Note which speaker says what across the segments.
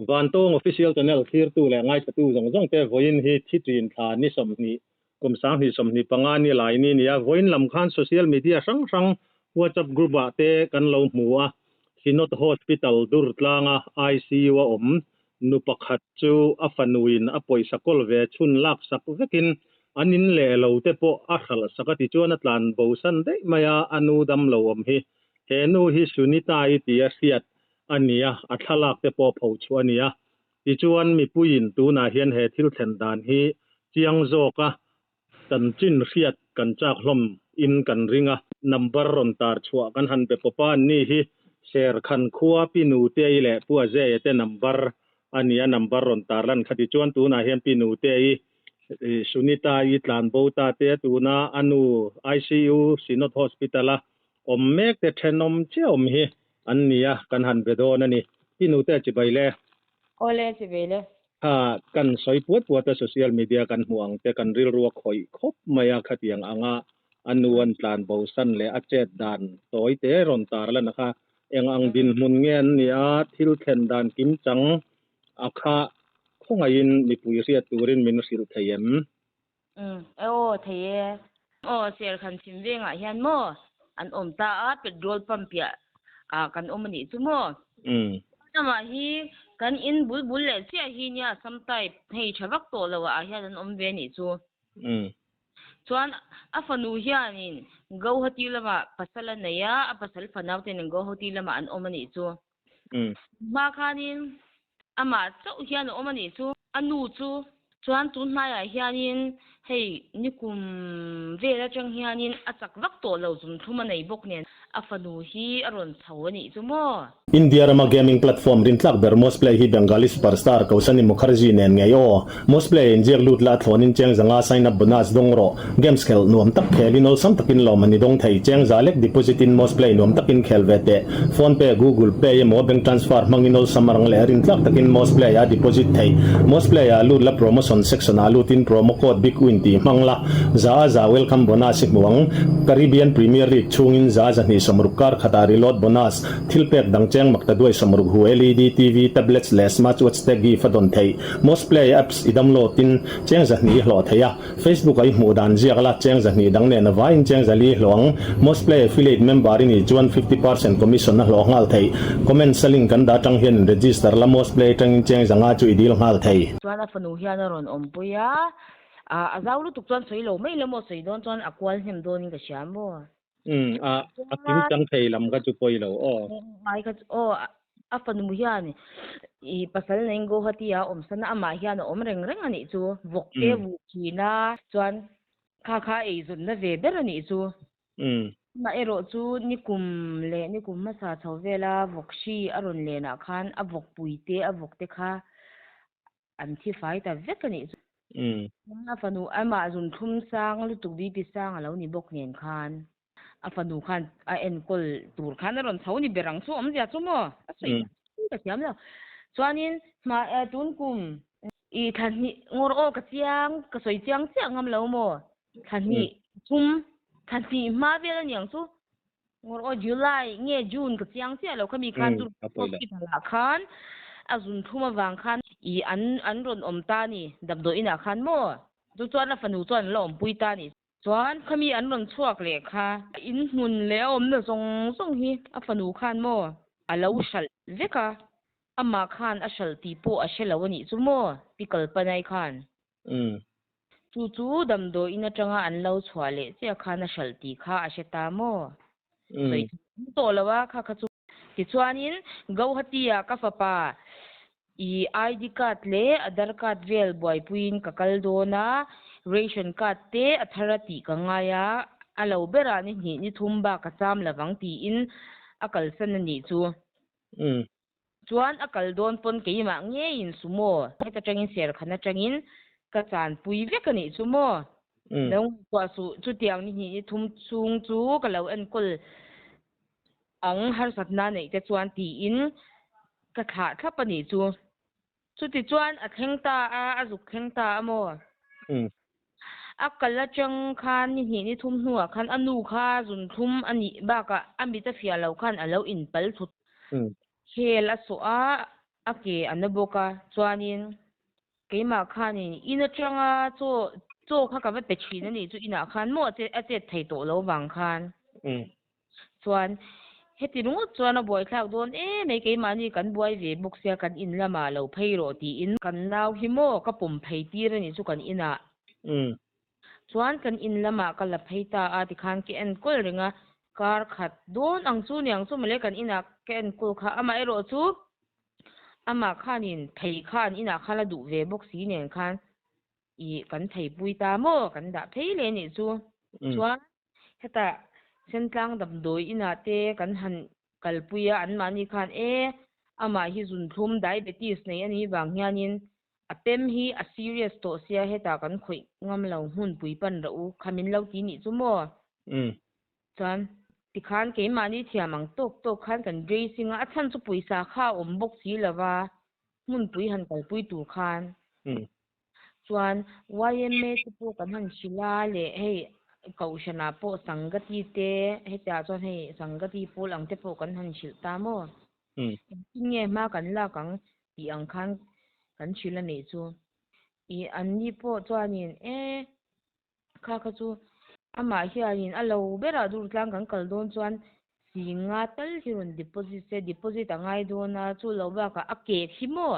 Speaker 1: van tong official channel thir tu le ngai tu zong te voin hi thitrin tha ni som ni kum sang ni som ni panga ni lai ni ya voin lam khan social media sang WhatsApp group a te kan lo hmuwa Sinot hospital dur tlanga ICU a nu pakhat chu a fanuin a poisa kol ve chun lak sak vekin anin le lo te po a khal sakati chuan atlan bo san de maya anu dam lo hi he nu hi sunita I ti a siat ania a thalak te po pho chu ania ti chuan mi puin tu na hian he thil thlen dan hi chiang zoka kan chin riat kan chak hlom in kan ringa number ron tar chua kan han pe popa ni hi share khan khuwa pinu te ile puwa je te number ania number ron tar lan khati chuan tu na hian pinu te I sunita I tlan bota te tu na anu ICU Sinot hospital a mek te thenom che hi ania kan han be do na ni pinu te chi baile
Speaker 2: ole chi bele
Speaker 1: kan soi puat ta social media kan huang te kan ril ruak khoi khop maya khatiang anga anuan tlan bo san le achet dan toy te ron tar la na kha eng ang din mun ngen nia thil thlen dan kim chang akha khongain mi pui ria turin min sil thayem
Speaker 2: theye ser khan simwenga hian mo an ta a petrol pump ya kan omani chu mo nama hi kan in bul le chia hi nia samtai hei thawak to lawa a hian an ve ni chu chuan a fanu hianin go hati lama pasala neya a pasal fanau ten go hati lama an omani chu ma khanin ama chau hian omani chu anu chu chuan tu hnaya hianin hei nikum vela chang hianin a chak vak to lo zum thuma nei bok nen a fanu hi aron chhawani chu mo
Speaker 3: India Rama Gaming Platform rin tlak ber Mosplay hi Bengali superstar Kausani Mukherjee nen ngayo Mosplay injek lut la thlonin cheng zanga sign up bonus dongro games khel nuam tak khelinol sam takin lo mani dong thai cheng zalek deposit in Mosplay nuam takin khel vete phone pay Google Pay mo bank transfer manginol samarang le rin tlak takin Mosplay a deposit thai Mosplay a lut la promotion section a lutin promo code big win ti mangla za welcome bonus muang Caribbean Premier League chungin za ni samrukar khatari lot bonus thilpek dang cheng makta duai samruk hu LED TV tablets le smartwatch te gi fadon thei Mosplay apps idam lo tin cheng zahni hlo theya Facebook ai mu dan jiagla cheng zahni dang ne na vain cheng zali hlong Mosplay affiliate member ni chuan 50% commission na hlo ngal thei comment selling kan da tang hian register la Mosplay tang cheng zanga chu idil ngal thei
Speaker 2: chuan a fanu hian ron puya azawlu tuk chuan soilo mai lemo soidon chuan akwal hnem don ka siamo
Speaker 1: kim chang thei lam ka chu poilo
Speaker 2: mai ka a fanu hian I pasal nei go hatia sana ama hian reng ani chu vokte vu khina chuan kha e zun na ve ber ani chu ma ero chu nikum ma sa chawvela vokshi aron le na khan a vok puite a vokte kha an thi fai ta vekani a fanu ama zun thum sang lutuk di pi sang alo ni bok nen khan a fanu khan a enkol tur khan ron chhoni berang chu ja chu mo a sei ka siam la chuanin ma tun kum I thani ngor o ka chiang ka soi chiang chiang am lo mo thani thum thani ma vel niang chu ngor o July nge June ka chiang chia lo khami khan tur hospital la khan azun thuma wang khan I an ron ta ni dabdo ina khan mo tu chuan a fanu chuan lo pui ta ni chuan khami an ron chuak le kha in mun le na song hi a fanu khan mo alo shal veka ama khan a shal ti po a shelawani chu mo pikal panai khan chu damdo ina tanga an lo chhuale che khan a shal ti kha a sheta mo soi to lawa kha chu ti chuanin go hatia ka fapa I ID card le Aadhaar card vel boy puin kakal dona ration card te atharati ka ngaya alo bera ni thumba ka cham lawang ti in akal san ni chu chuan akal don pon keima nge in sumo heta tangin ser khana tangin ka chan pui vekani chu mo dong kwa su chu tiang ni thum chung chu kalo en kol ang har satna nei te chuan ti in ka kha thapani chu ti chuan a thlengta a azuk thlengta amo akala chang khan ni thum hnuwa khan anu kha zun thum ani ba ka ami ta fialo khan alo in pal thut khel a so a ake anaboka chuanin keima khanin ina changa cho kha ka pe china ni chu ina khan mo che thei to lo wang khan chuan heti rungu chuan a boy thlak don nei keima ni kan buai ve buk sia kan in lama lo phei ro ti in kan nau hi mo ka pum phei tir ni chu kan ina chuan kan in lama ka la phei ta a ti khan ki en kol ringa kar khat don ang chu niang chu male kan ina ke en kul kha ama ero chu ama khanin thei khan ina khala du ve bok si nen khan i kan thei pui ta mo kan da phei le ni chu chuan heta sen tlang dam doi ina te kan han kalpuya an mani khan ama hi zun thum diabetes nei ani wang hianin apem hi a serious to sia heta kan khoi ngam lo hun pui pan ro u khamin lo ti ni chu mo chuan ti khan ke mani thiamang tok khan kan dressing a chan chu puisa kha om bok si lawa mun pui han kalpui tu khan chuan YMA chu pu kan han sila le hei kaushana po sangati te heta chuan hei sangati pol ang te po kan han sil ta mo nge ma kan la kang ti ang khan kan chila nei chu I an ni po chuanin kha chu ama hianin alo bera dur tlang kan kal don chuan singa tal hiron deposit angai dona chu lo ba ka ake hi mo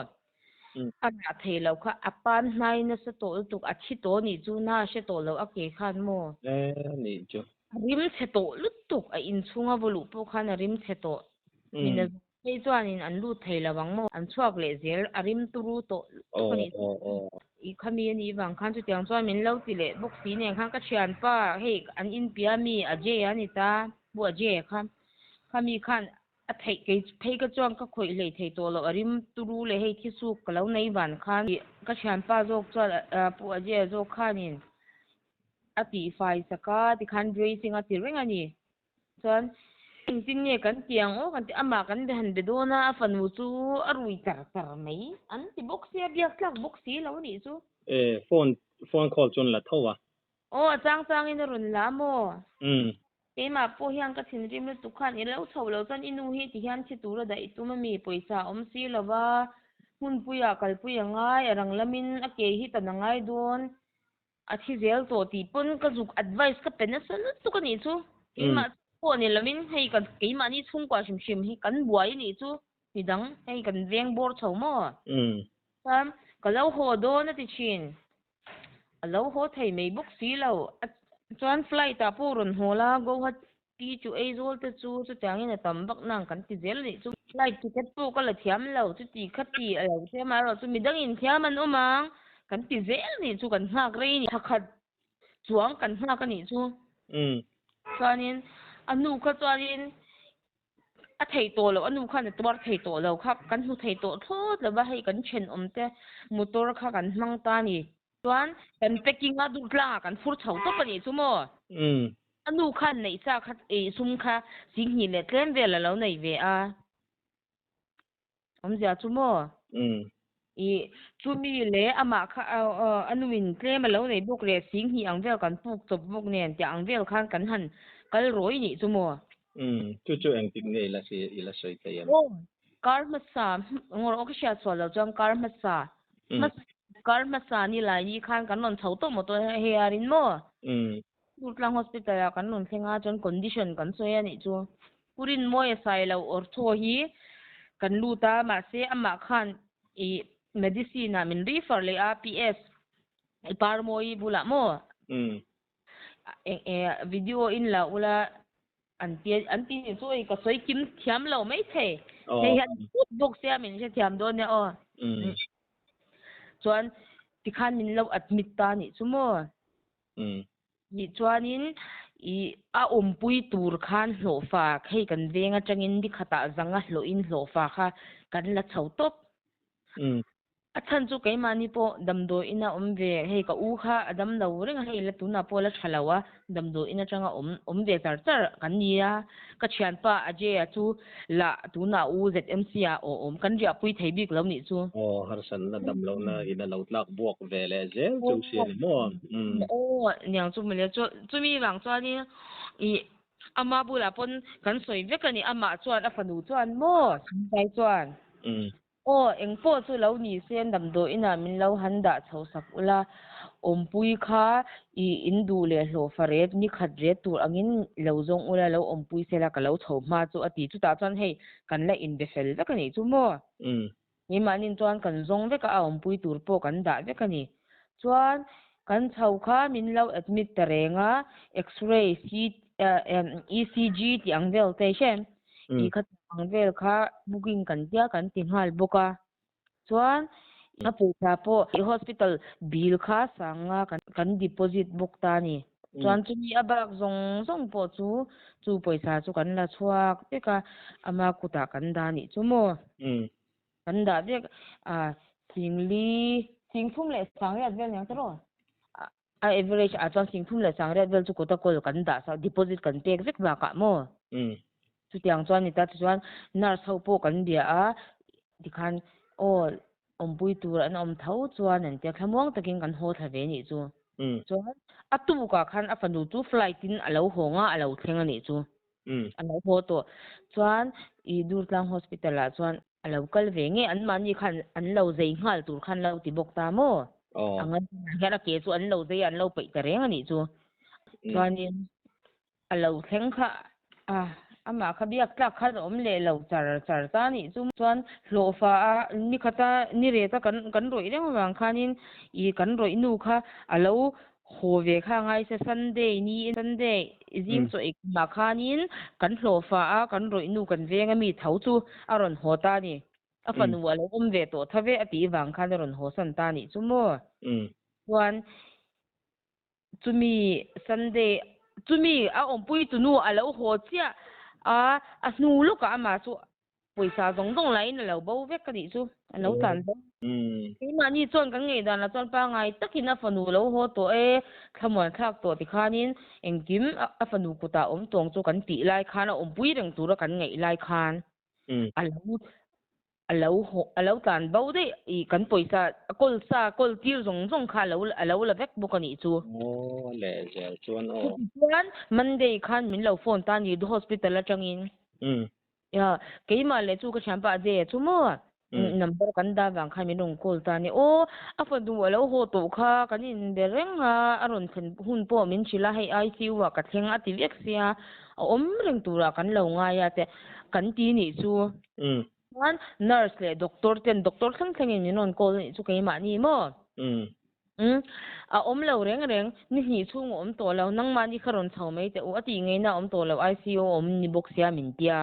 Speaker 2: ana thelo kha apan hnai na sa tol tuk a thi to ni chu na she to lo ake khan mo
Speaker 1: ni chu
Speaker 2: rim che to lut tuk a in chunga bolu po khan a rim che to mina hei chuanin an lu thei lawang mo an chuak le zel a rim turu to ni I khami ani wang khan chu tiang chuan min lo ti le bok si ne khan ka thian pa hei an in pia mi a je ani ta bu a je khami khan a thei ka chuang ka khoi le thei to lo arim turu le hei thi su ka lo nei wan khan ka thian pa jok chuan pu a je jok khanin a ti fai saka ti khan dressing a ti reng ani chuan tin nge kan tiang kan ti ama kan de han de dona a fanu chu a rui tar mai an ti box ya biak tlak box si lo ni chu
Speaker 1: phone call chun la thowa
Speaker 2: chang in run la mo ke ma po hian ka thin rim tu khan I lo chho lo chan inu hi ti hian chi tur da I tu ma mi poisa om si lawa hun puya kal puya ngai arang lamin a ke hi tanangai don a thi zel to ti pon ka juk advice ka penasan tu ka ni chu ke ma po ni lamin hei kan ke ma ni chung kwa shim hi kan buai ni chu ti dang hei kan veng bor chho mo sam ka lo ho do na ti chin a lo ho thei mei bok si lo chuan flight ta pu run hola go hat ti chu azol te chu tiangin a tam bak nang kan ti zel ni chu flight ticket pu ka la thiam lo chu ti khati a lo te ma ro chu midang in thiam an omang kan ti zel ni chu kan hak rei ni thakhat chuang kan hak ani chu chuanin anu kha chuanin a thei to lo anu khan a twar thei to lo kha kan hu thei to thot la ba hei kan chen om te motor kha kan hmang ta ni chuan kan packing a dur tla kan fur chho to pani chu mo anu khan nei cha khat sum kha sing hi le tlem ve la lo nei ve a om ja chu mo chumi le ama kha anu in tlem lo nei buk re sing hi ang vel kan puk chop buk nen ti ang vel khan kan han kal roi ni chu mo
Speaker 1: chu ang tik nei la si ila soi ta yam
Speaker 2: kar masa ngor okisha cholo jang kar masa ni lai ni khan kan non chho to mo to he arin mo Dutlang hospital ya kan non thenga chon condition kan soya ni chu purin mo e sai lo or tho hi kan lu ta ma se ama khan medicine min refer le APS par moi bula mo video in la ula anti ni so ka soi kim thiam lo mai the he han bok sia min se thiam don ne chuan ti khan min lo admit ta ni chu mo ni chuanin a pui tur khan hlo fa khei kan venga tangin di khata zanga hlo in hlo fa kha kan la chho top a chan chu ke mani po damdo ina ve hei ka u kha adam lo renga hei la tuna po la thalawa damdo ina changa ve tar kan nia ka thian pa aje a chu la tuna u ZMC a kan ria pui thei bik lo ni chu
Speaker 1: har san na dam lo na ina lo tlak buak ve le je chu sian mo
Speaker 2: nyang chu mele chu mi wang chuani ama bula pon kan soi ve kani ama chuan a fanu chuan mo sai chuan ô anh po chu lâu ni sen đầm đôi ina min lâu hắn đã chầu sạc ula pui kha I indu le lo faret ni khadre tu angin lo zong ula lo pui sela ka lo chho ma chu ati chu ta chan hei kan la in befel ve ka ni chu mo ni manin chuan kan zong ve ka pui tur po kan da ve ka ni chuan kan chho kha min lo admit tarenga x-ray ECG ti ang vel te shem I khat ang vel kha booking kan tia kan tin hal boka chuan na pusa po hospital bill kha sanga kan deposit book ta ni chuan chu mi abak zong zong po chu paisa chu kan la chuak te ka ama kuta kan da ni chu mo kan da de singthum le sangret vel yang tro average chuan singthum le sangret vel chu kota kol kan da sa deposit kan tek vek ba ka mo chu tiang chuan ni ta chuan nurse ho po kan dia dikhan pui tur an thau chuan an tia thlamawng takin kan haw thla ve ni chu chuan atu ka khan afanu chu flight in alo honga alo thlenga ni chu alo ho to chuan I Durtlang hospital a chuan alo kal ve nge an mani khan an lo zei ngal tur khan lo ti bok ta mo angan hera ke chu an lo zei an lo pai ta reng ani chu chuan in alo thleng kha ama kha biak tlak khan le lo char ta ni chu chuan hlo fa ni khata ni re ta kan roi reng wang khanin I kan roi nu kha alo ho ve kha ngai se Sunday jing so ik ma khanin kan hlo fa kan roi nu kan venga mi thau chu aron hota ni afanu alo ve to thave ati wang khan ron ho san ta ni chu mo chuan chumi Sunday chumi pui tu nu alo ho chia nu lu ka ma chu paisa dong dong lai na lo bo vek ka ni chu alo tan bo ke ma ni chon kan ngei dan la chon pa ngai takina fanu lo ho to thamon thak to ti khanin engkim afanu kuta tong chu kan ti lai khan pui reng tur kan ngei lai khan alo tan bo de I kan paisa kol tir zong zong kha alo la vek bo ka ni chu
Speaker 1: le je chuan
Speaker 2: chuan Monday khan min lo phone ta ni hospital a tangin ya keima le chu ka champa je chu mo number kan da wang kha min rong call ta ni afadu alo ho to kha kan in de renga aron khan hun po min chila hei ICU wa ka thleng ati vek sia reng tura kan lo nga ya te kan ti ni chu chuan nurse le doctor thleng thlengin min on call ni chu keima ni mo lo reng ni hi chung to lo nang ma ni kharon chho mai te ati ngei na to lo ICU ni box sia min tia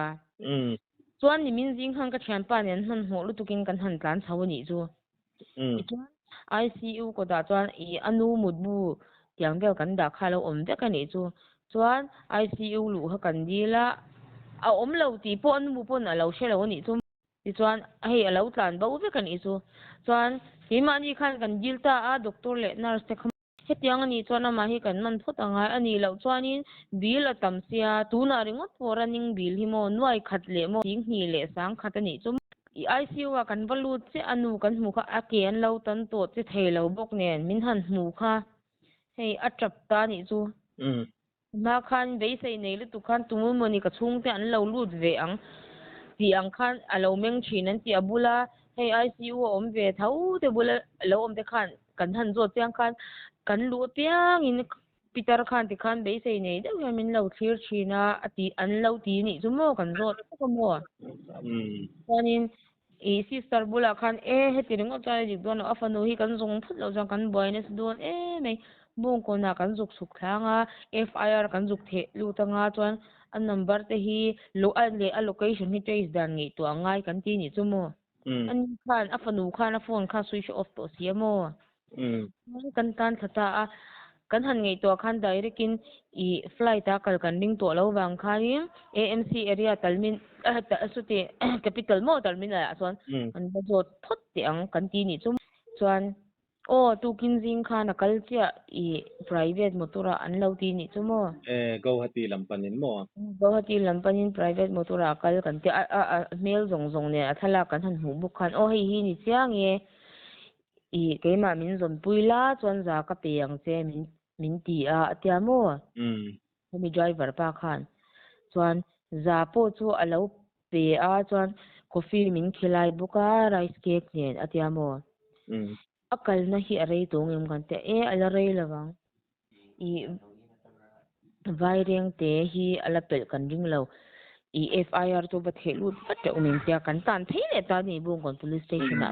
Speaker 2: chuan ni min jing hang ka champa nen han ho lu tukin kan han tlan chho ni chu chuan ICU ko da chuan anu mutbu tiang bel kan da kha lo ve ka ni chu chuan ICU lu ha kan dila lo ti po an mu pon alo shelo ni chu ti chuan hei alo tlan bo ve ka ni chu chuan himani khan kan dilta doctor le nurse te hetiang ani chuan ama hi kan man phut anga ani lo chuanin bil atam sia tuna ringot por aning bil hi mo nuai khat le mo ting hni le sang khat ani chu ICU kan valut che anu kan mu kha akian lo tan to che thelo bok nen min han mu kha hei atrap ta ni chu ma khan be sei nei lu tu khan tumu moni ka chung te an lo lut ve ang ti ang khan alo meng thin an ti abula hei ICU ve thau te bula lo te khan kan han zo chiang khan kan lu piang in Peter khan ti khan be sei nei de min lo thlir thina ati an lo ti ni chu mo kan zo ko mo chuanin sister bula khan heti ringo chai dik don afanu hi kan zong phut lo jang kan boines don mai bong ko na kan zuk suk thanga FIR kan zuk the lu tanga chuan an number te hi lo le allocation hi trace dan ngi to angai kan ti ni chu mo an khan afanu khan a phone kha switch off to siamo kan tan thata kan han ngei to khan direct in flight kal kan ring to lo wang khanin AMC area talmin ta asuti capital mo talmin la chuan an bajot thot ti ang kan ti ni chu chuan tu kin jing khan akal chia private motora an lo ti ni chu mo
Speaker 1: Guwahati lampanin mo
Speaker 2: Guwahati lampanin private motora akal kan ti mail zong ne athala kan han hu buk khan hei hi ni chiang keima min zon puila chuan za ka peyang che min ti atiamo mi driver pa khan chuan za po chu alo pe chuan coffee min khilai buka rice cake nen atiamo akal na hi arei tong em kan te ala rei lawang I vai reng te hi ala pel kan ring lo I FIR to ba thelu pat umin tia kan tan theile ta ni bung kon police station a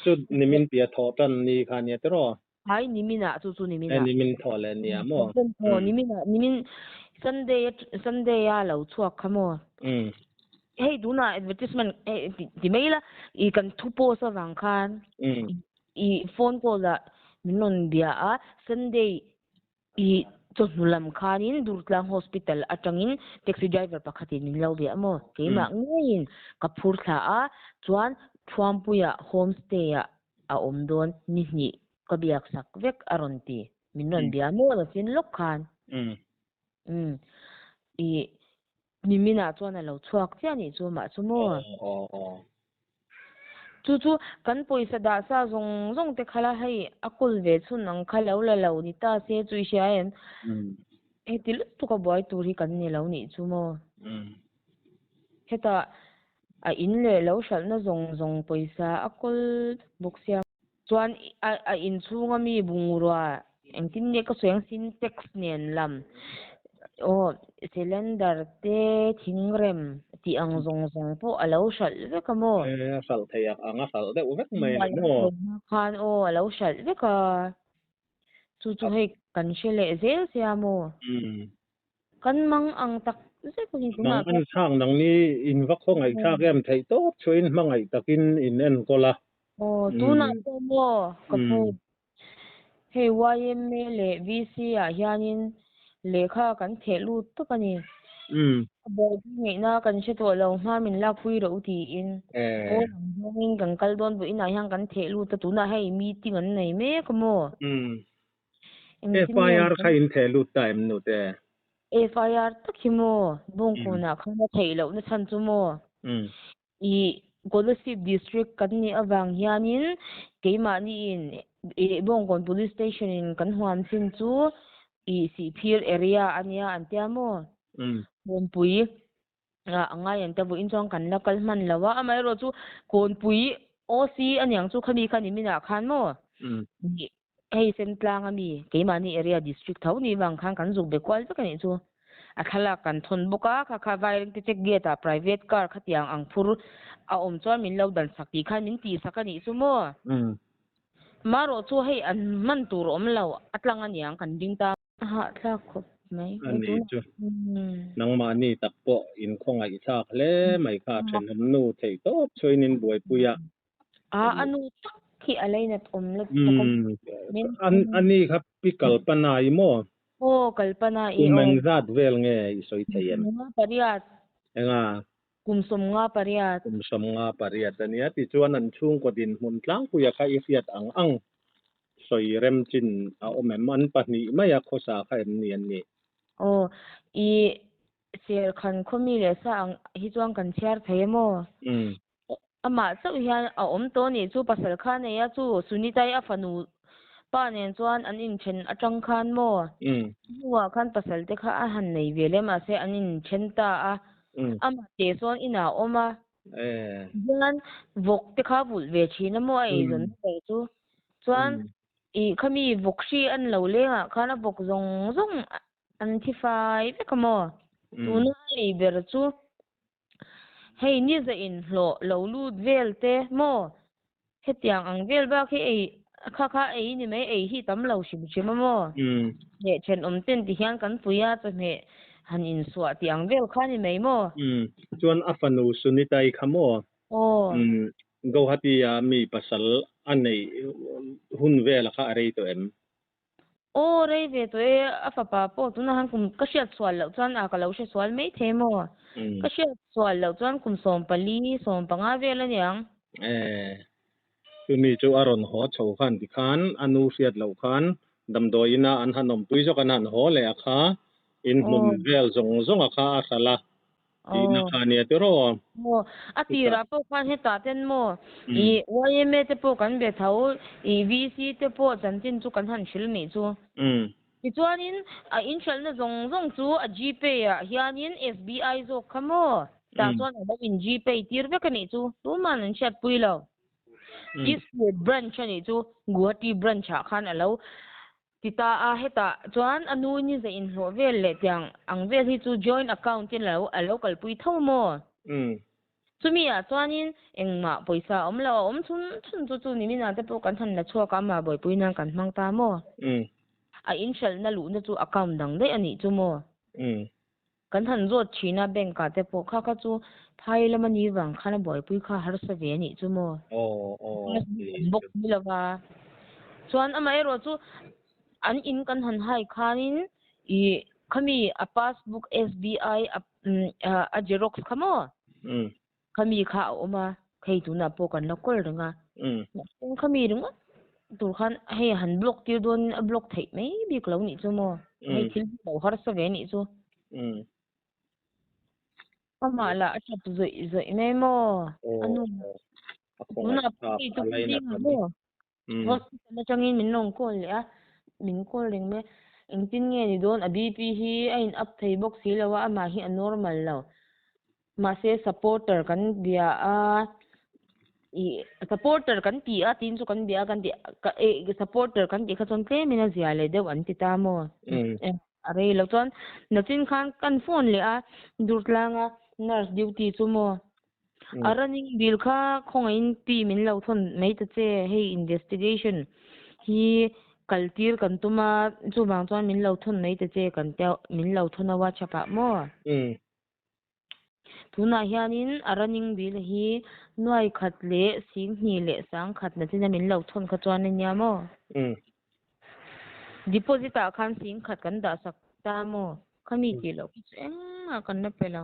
Speaker 1: chu nimin pia thotan ni khania tro
Speaker 2: hai nimina chu nimina
Speaker 1: nimin thole ni amo
Speaker 2: nimin Sunday ya lo chuak khamo hey duna advertisement di maila I kan thupo sa wang khan I phone call la minon bia a Sunday I chonulam khanin durtlang hospital atangin taxi driver pakhatin min lo bia mo keima ngain kapur tha a chuan thuampuya homestay a omdon ni ni kabiak sak vek aronti minon bia mo la sin lok khan I nimina chuan alo chuak chiani chu ma chu mo chu kan poisa da sa zong te khala hei akul ve chun ang khalo la lo ni ta se chui sha en til tu ka boy turi kan ni lo ni chu mo heta a in le lo shal na zong poisa akul buksia chuan a in chunga mi bungurwa engtin ne ka soyang syntax nen lam cylinder te thingrem ti ang zong po alo shal ve ka mo
Speaker 1: sal thaya anga sal de uvek mai mo
Speaker 2: khan alo shal ve ka chu hei kan shele zel sia mo kan mang ang tak se ko ni
Speaker 1: nang an sang nang ni in vak khong ai tha gem thei to chuin mangai takin in en kola
Speaker 2: tu na to mo ka pu hei YMA le VC a hianin lekha kan thelu to kani bo ngai na kan se to lo ma min la pui ro ti in ko ngin kan kal don bu ina yang kan thelu to tu na hei meeting an nei me ko mo
Speaker 1: FIR kha in thelu time nu te
Speaker 2: FIR takhimo bong ko na khana theilo na chan chu mo I Golosip district kan ni awang hianin keima ni in bong kon police station in kan huam sin chu I Sipir area ania antiamo kon pui anga yan ta bu in chong kan lakal man lawa amai ro chu kon pui OC anyang chu khani mina khan mo hei sentlang ami keima ni area district thau ni wang khan kan zuk be kwal takani chu akhala kan thon boka kha vai te check gate a private car khatiang ang phur a om chon min lo dan sakti khan min ti sakani chu mo maro chu hei an man tur om lo atlang aniang kan ding ta ha tla khop mai
Speaker 1: ani chu nang ma ni takpo in khong ai thak le mai kha then nu thei to choinin buai puya
Speaker 2: anu tak khi alaina om le
Speaker 1: ani kha pikal panai mo
Speaker 2: kalpana
Speaker 1: kumeng zat vel nge isoi theyen
Speaker 2: pariat
Speaker 1: enga
Speaker 2: kumsom nga
Speaker 1: pariat ania ti chuan an chung ko din mun tlang puya kha ifiat ang soi rem chin a omem an pani maya khosa kha em ni an ni
Speaker 2: I ser khan khomi le sa ang hi chuang kan chiar themo ama chau hian a om to ni chu pasal khan ne ya chu sunitai a fanu pa nen chuan an in chen atang khan mo huwa khan pasal te kha a han nei vele ma se an in chen ta a ama te chuan ina oma yan vok te kha bul ve thina mo ai zon te chu chuan I khami vokshi an lo lenga khana vok zong an thi fai ve kamo tuna ai ber chu hei ni za in lo lut vel te mo hetiang ang vel ba khi ei kha ei ni mai ei hi tam lo shim mo ye chen ten ti hian kan puya cha me han in suwa ti ang vel kha ni mai mo
Speaker 1: chuan afanu sunitai khamo go hati ya mi pasal anei hun vel kha rei to em
Speaker 2: rei ve to afapa po tuna han kum kashiat swal lo chuan a ka lo she swal mai themo kashiat swal lo chuan kum som pali som panga vel aniang
Speaker 1: tuni chu aron ho chho khan ti khan anu fiat lo khan damdoina an hanom pui zo kan han ho le kha in mun vel zong a kha a sala ina khania te ro
Speaker 2: atira po khan heta ten mo I YMA te po kan be thau I VC te po chantin chu kan han shil ni chu ti chuanin a in shal na zong chu a GPay a hianin SBI zo khamo ta chuan alo in GPay tir vek ani chu tu man an chat pui lo Eastwood branch ani chu Guwahati branch ha khan alo tita a heta chuan anu ni za in hlo vel le tiang ang vel hi chu joint account tin lo alo kal pui tho mo chumi a chuanin engma poisa omlo om chun chu ni mina te po kan than la chua ka ma boi pui na kan mang ta mo a in shal na lu na chu account dang dei ani chu mo kan than zot china bank ka te po kha chu phai lam ani wang khana boi pui kha har sa ve ani chu mo bok ni lawa chuan ama ero chu an in kan han hai khanin I khami a passbook SBI a Xerox khamo khami kha oma khei tu na po kan la kol ranga khami runga tur khan hei han block tir don a block thei mai bi klo ni chu mo hei thil bo har sa ve ni chu ama la a chat zoi mai mo anu na pi tu ding mo hospital na changin min nong kol le a min kol ring me eng tin nge ni don a BP hi a in up thei box hi lawa ama hi a normal lo ma se supporter kan bia a supporter kan ti a tin chu kan bia kan ti supporter kan ti kha chon tle mina zia le deu an ti ta mo are lo chon na tin khan kan phone le a durtlanga nurse duty chu mo araning bil kha khongain ti min lo thon mai ta che hey investigation hi kaltir kan tuma chu bang chuan min lo thon mai ta che kan te min lo thona wa chapa mo tuna hianin araning bil hi nuai khat le sing hni le sang khat na tin min lo thon kha chuan nia mo deposit a khan sing khat kan da sak ta mo khami ti lo eng a kan na pelo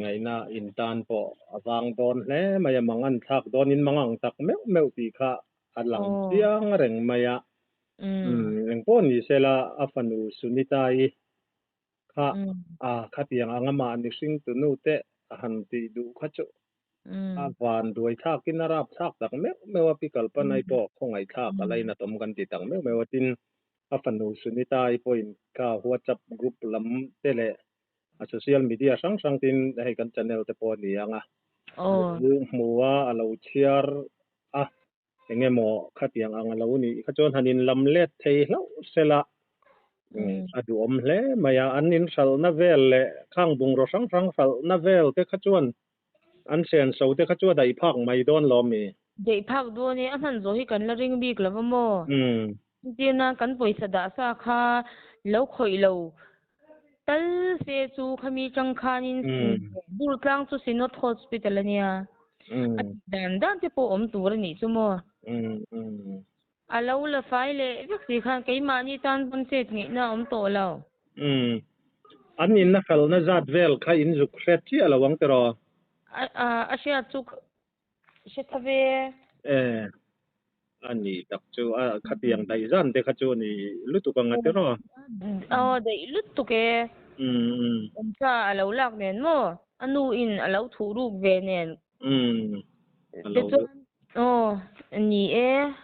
Speaker 1: ngai na in tan po awang don hle maya mangan thak don in mangang tak meu ti kha alang siang reng maya eng pon ni sela afanu sunitai kha khatiang angama ni sing tu nu te han ti du kha chu awan duai thak kin arap thak tak meu api kalpanai po khongai thak alai na tom kan ti tang meu tin afanu sunitai point ka WhatsApp group lam tele a social media sang tin hei kan channel te po ni anga muwa alo chiar engemo khatiang anga lo ni khachon hanin lam let thei hlo sela adu om hle maya anin sal na vel le khang bung ro sang sal na vel te khachon an sen so te khachwa dai phak mai don lo mi
Speaker 2: dei phak do ni a han zo hi kan la ring bik lawa mo tina kan poisa da sa kha lo khoi lo tal se chu khami chang khanin dur tlang chu sinot hospital ania dan te po om tur ni chu mo alo la fai le vek si khan kai ma ni tan pon set ngi na om to lo
Speaker 1: an in na khal na zat vel kha in zuk khet chi ala wang tero
Speaker 2: a sia chu se thave
Speaker 1: ani tak chu khatiang dai zan te kha chu ni lutu ka ngatero
Speaker 2: dei lut tu ke cha alo lak nen mo anu in alo thu ruk ve nen ni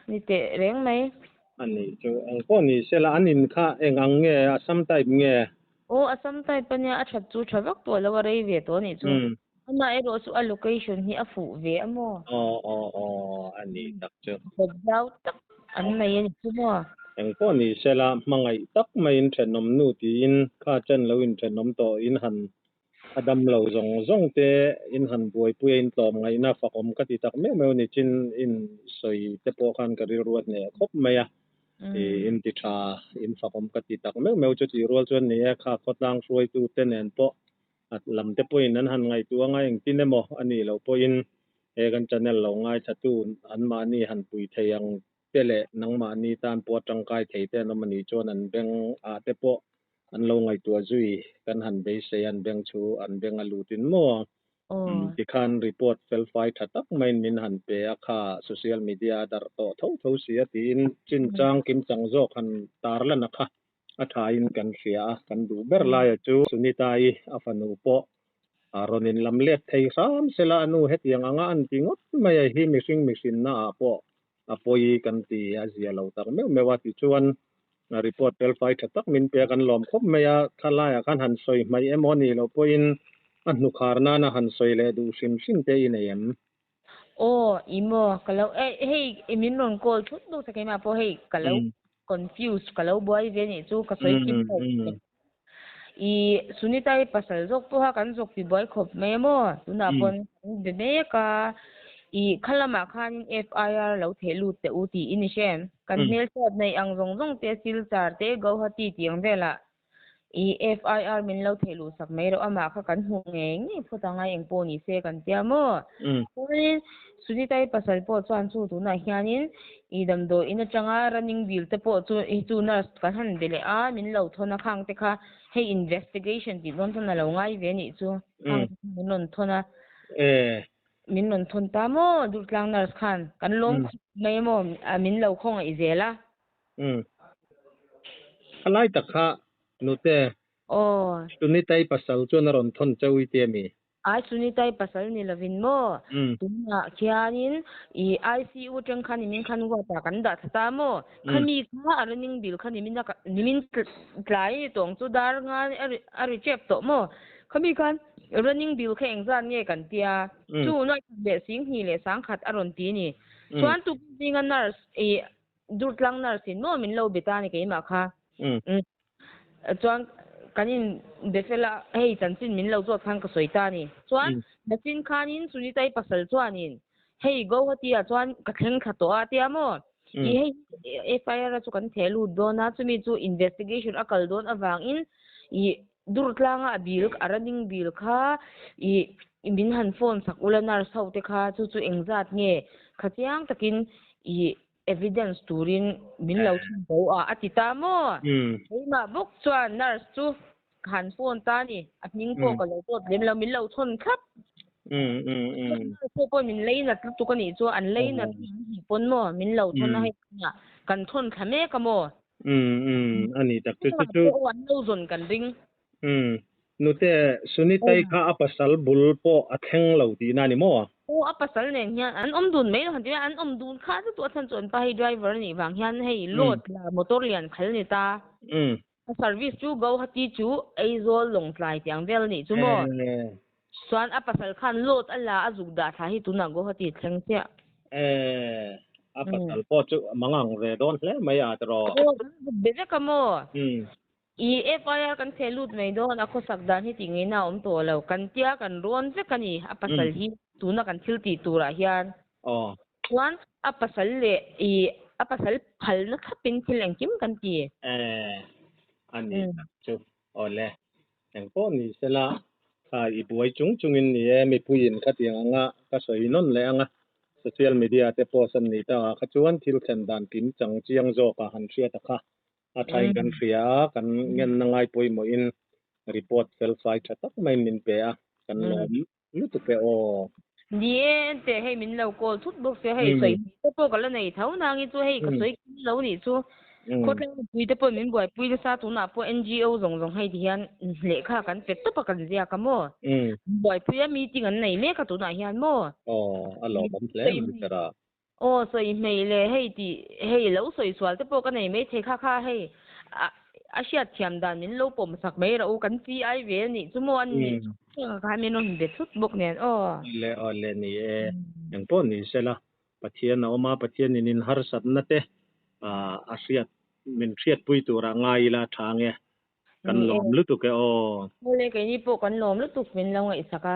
Speaker 2: ni te reng mai
Speaker 1: ani chu ang ko ni sela anin kha engang nge asam type nge
Speaker 2: asam type ania a that chu thavak to lo rei ve to ni chu ana ero su allocation hi afu ve amo
Speaker 1: ani tak chu
Speaker 2: dau tak an mai ni chu mo
Speaker 1: ang ko ni sela mangai tak mai in thenom nu ti in kha chen lo in thenom to in han adam lo zong te in han buai pui in tom ngai na fakom ka ti tak me ni chin in soi te po khan ka ri ruat ne khop maya in ti tha in fakom ka ti tak me chu ti rol chon ne kha khotlang roi tu te nen po at lam te po in nan han ngai tu ngai eng tin mo ani lo po in e kan channel lo ngai thatu an ma ni han pui theyang tele nang ma ni tan po tangkai thei te no mani chon an beng a te po an lo ngai tu zui kan han be se an beng chu an beng alu tin mo ti khan report fel fai thatak main min han pe akha social media dar to tho sia tin chin chang kim chang zo khan tar la na kha atha in kan sia kan du ber la ya chu sunitai afanu po aronin lamlet thei sam sela anu hetiang anga an tingot mai hi mixin na po apoi kan ti azia lo tar me wa ti chuan report pel fai thatak min pe kan lom khop meya thala ya kan han soi mai emoni lo point an nu kharna na han soile du sim sim te in em
Speaker 2: imo kalau hey imin non call thut do sa kai ma po hey kalau confused kalau boy ve ni chu ka soi kim po i sunitai pasal jok po ha kan jok pi boy khop me mo tuna pon de ne ka i khalama khan FIR lo thelu te uti inishem kan nel sat nei ang rong rong te sil char te go hati tiang vela i FIR min lo thelu sak mai ro ama kha kan hu nge ni phuta ngai eng po ni se kan tia mo poin sunitai pasal po chuan chu tu na hianin i dam do ina changa running bill te po chu i chu na kan han dele a min lo thona khang te kha hey investigation ti non thona lo ngai ve ni chu khang non thona min non thon ta mo dur tlang nars khan kan lom mai mo min lo khong i zela
Speaker 1: alai takha nute sunitai pasal chu na ron thon chawi te mi
Speaker 2: ai sunitai pasal ni lovin mo tuna khianin i ICU teng khan min khan wa ta kan da thata mo khami kha arning bil khan nimin tlai tong chu dar nga ari chep to mo khami khan running bill kha engzan nge kan tia chu noi be sing hi le sang khat aron ti ni chuan tu dinga nurse e durtlang nurse no min lo betani ke ma kha chuan kanin defela hey chanchin min lo chot khan ka soita ni chuan nachin khanin sunitai pasal chuanin hey go hatia chuan ka thleng kha to atia mo i hey FIR chu kan thelu dona chumi chu investigation akal don awang in i durtlanga bil araning bil kha i min han phone sak ulanar saute kha chu engzat nge khatiang takin i evidence turin min lo thun bo a atita mo ma buk chuan nurse chu han phone ta ni atning po ka lo tot lem lo min lo thon khap po min leina tu ka ni chu an leina hi pon mo min lo thon na he kan thon khame ka mo
Speaker 1: ani tak chu
Speaker 2: wan lo zon kan ring
Speaker 1: nute sunitai kha apasal bul po atheng lo ti na ni mo
Speaker 2: apasal ne hian an dun mai han an dun kha tu athan chon pa hi driver ni wang hian hei lot la motor lian khal ni ta service chu go hati chu aizol long tlai tiang vel ni chu mo chuan apasal khan lot ala azuk da tha hi tuna go hati thleng tia
Speaker 1: apasal po chu mangang re don hle mai a tro
Speaker 2: beze ka mo i FIR kan thelut mai don akho sakdan hi tingi na to lo kan tia kan ron ve kani apasal hi tuna kan thilti tura hian chuan apasal le i apasal phal na khapin thileng kim kan ti
Speaker 1: ani chu ole eng po ni sela kha i buai chungin ni mi puin khatiang anga ka soi non le anga social media te post an ni ta khachuan thil then dan tim chang chiang zo ka han thria ta kha a thai kan thria kan ngen na ngai poi mo in report fel fai thatak mai min pe a kan lom lu tu pe o
Speaker 2: nie te hei min lo kol thut bok se hei soi te po kala nei thau na ngi chu hei ka soi lo ni chu ko tlang pui te po min boi pui sa tu na po NGO zong hei hian le kha kan pet to pa kan zia ka mo boi pui a meeting an nei me ka tu na hian mo
Speaker 1: alo bom tle mi tara
Speaker 2: soi mei le hei lo soi swal te po ka nei me the kha hei asia thiam dan min lo pom sak mai ra u kan ti ai ve ni chu mo an ni ka mi no de thut bok nen
Speaker 1: le ni eng po ni sela pathian na oma pathian in har sat na te asia min thiat pui tu ra ngai la thange kan lom lu tu ke
Speaker 2: le ke ni po kan lom lu tu min lo ngai saka